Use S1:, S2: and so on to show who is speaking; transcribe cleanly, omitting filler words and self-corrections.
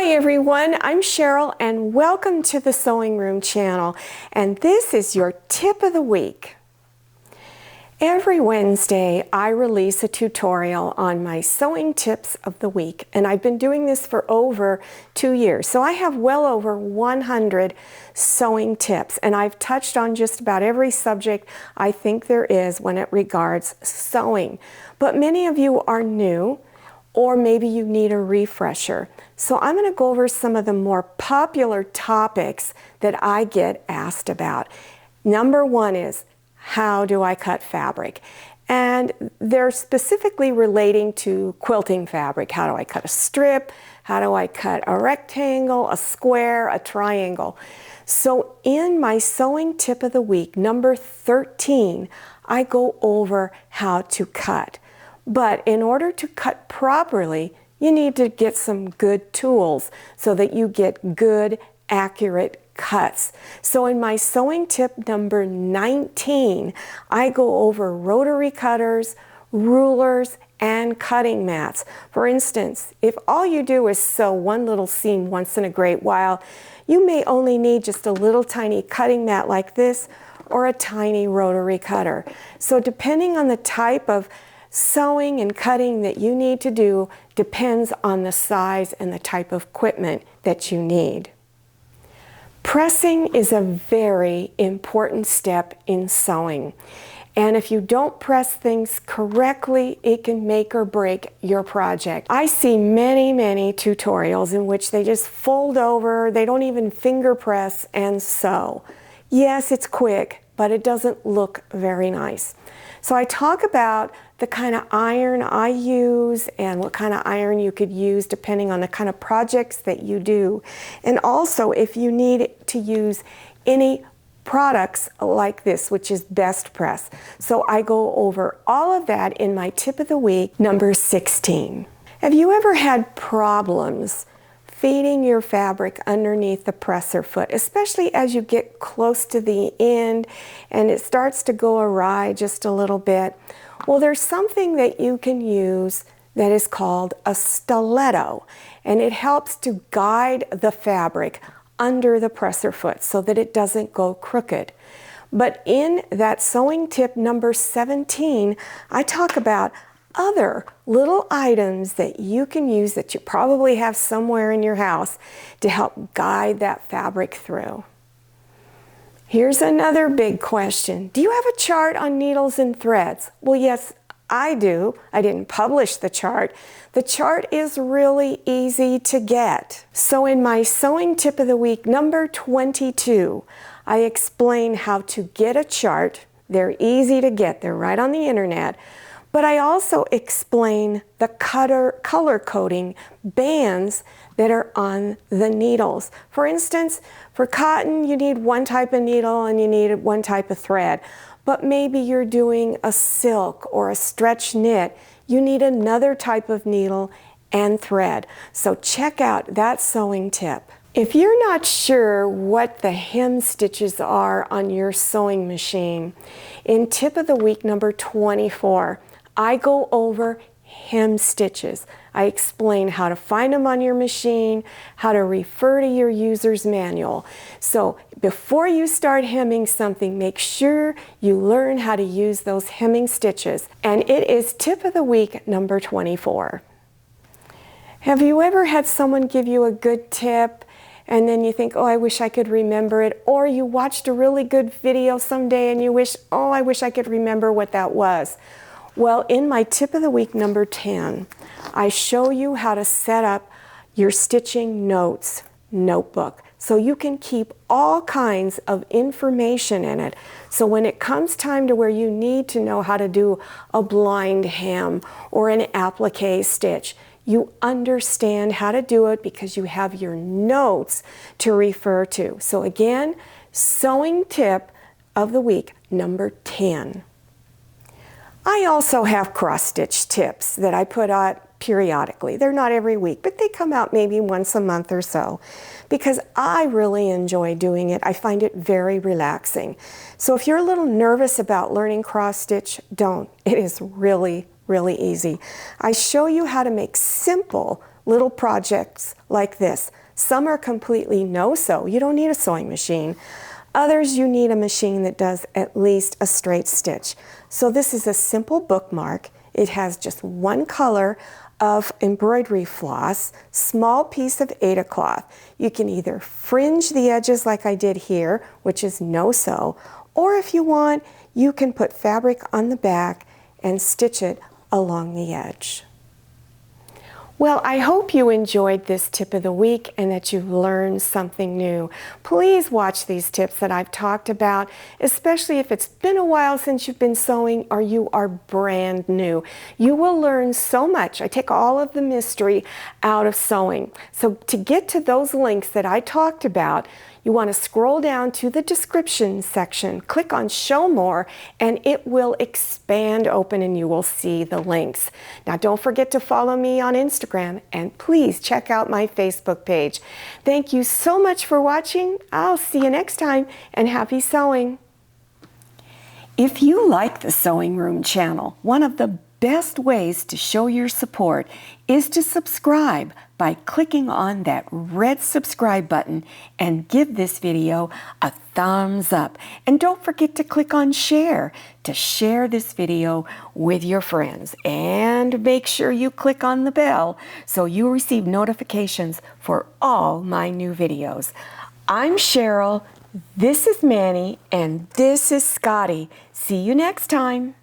S1: Hi everyone, I'm Cheryl and welcome to the Sewing Room channel, and this is your tip of the week. Every Wednesday I release a tutorial on my sewing tips of the week, and I've been doing this for over 2 years. So I have well over 100 sewing tips, and I've touched on just about every subject I think there is when it regards sewing. But many of you are new, or maybe you need a refresher. So I'm going to go over some of the more popular topics that I get asked about. Number one is, how do I cut fabric? And they're specifically relating to quilting fabric. How do I cut a strip? How do I cut a rectangle, a square, a triangle? So in my sewing tip of the week, number 13, I go over how to cut. But in order to cut properly, you need to get some good tools so that you get good, accurate cuts. So in my sewing tip number 19, I go over rotary cutters, rulers, and cutting mats. For instance, if all you do is sew one little seam once in a great while, you may only need just a little tiny cutting mat like this or a tiny rotary cutter. So depending on the type of sewing and cutting that you need to do depends on the size and the type of equipment that you need. Pressing is a very important step in sewing. And if you don't press things correctly, it can make or break your project. I see many tutorials in which they just fold over, they don't even finger press and sew. Yes, it's quick, but it doesn't look very nice. So I talk about the kind of iron I use and what kind of iron you could use depending on the kind of projects that you do. And also if you need to use any products like this, which is Best Press. So I go over all of that in my tip of the week, number 16. Have you ever had problems feeding your fabric underneath the presser foot, especially as you get close to the end and it starts to go awry just a little bit? Well, there's something that you can use that is called a stiletto, and it helps to guide the fabric under the presser foot so that it doesn't go crooked. But in that sewing tip number 17, I talk about other little items that you can use that you probably have somewhere in your house to help guide that fabric through. Here's another big question. Do you have a chart on needles and threads? Well, yes, I do. I didn't publish the chart. The chart is really easy to get. So in my sewing tip of the week, number 22, I explain how to get a chart. They're easy to get. They're right on the internet. But I also explain the color coding bands that are on the needles. For instance, for cotton, you need one type of needle and you need one type of thread. But maybe you're doing a silk or a stretch knit, you need another type of needle and thread. So check out that sewing tip. If you're not sure what the hem stitches are on your sewing machine, in tip of the week number 24, I go over hem stitches. I explain how to find them on your machine, how to refer to your user's manual. So before you start hemming something, make sure you learn how to use those hemming stitches. And it is tip of the week number 24. Have you ever had someone give you a good tip and then you think, oh, I wish I could remember it, or you watched a really good video someday and you wish, oh, I wish I could remember what that was? Well, in my tip of the week number 10, I show you how to set up your stitching notes notebook so you can keep all kinds of information in it. So when it comes time to where you need to know how to do a blind hem or an applique stitch, you understand how to do it because you have your notes to refer to. So again, sewing tip of the week number 10. I also have cross-stitch tips that I put out periodically. They're not every week, but they come out maybe once a month or so because I really enjoy doing it. I find it very relaxing. So if you're a little nervous about learning cross-stitch, don't. It is really easy. I show you how to make simple little projects like this. Some are completely no-sew. You don't need a sewing machine. Others, you need a machine that does at least a straight stitch. So this is a simple bookmark. It has just one color of embroidery floss, small piece of Aida cloth. You can either fringe the edges like I did here, which is no-sew, or if you want, you can put fabric on the back and stitch it along the edge. Well, I hope you enjoyed this tip of the week and that you've learned something new. Please watch these tips that I've talked about, especially if it's been a while since you've been sewing or you are brand new. You will learn so much. I take all of the mystery out of sewing. So to get to those links that I talked about, you want to scroll down to the description section, click on Show More, and it will expand open and you will see the links. Now don't forget to follow me on Instagram and please check out my Facebook page. Thank you so much for watching. I'll see you next time and happy sewing. If you like the Sewing Room channel, one of the best ways to show your support is to subscribe by clicking on that red subscribe button and give this video a thumbs up. And don't forget to click on share to share this video with your friends. And make sure you click on the bell so you receive notifications for all my new videos. I'm Cheryl, this is Manny, and this is Scotty. See you next time.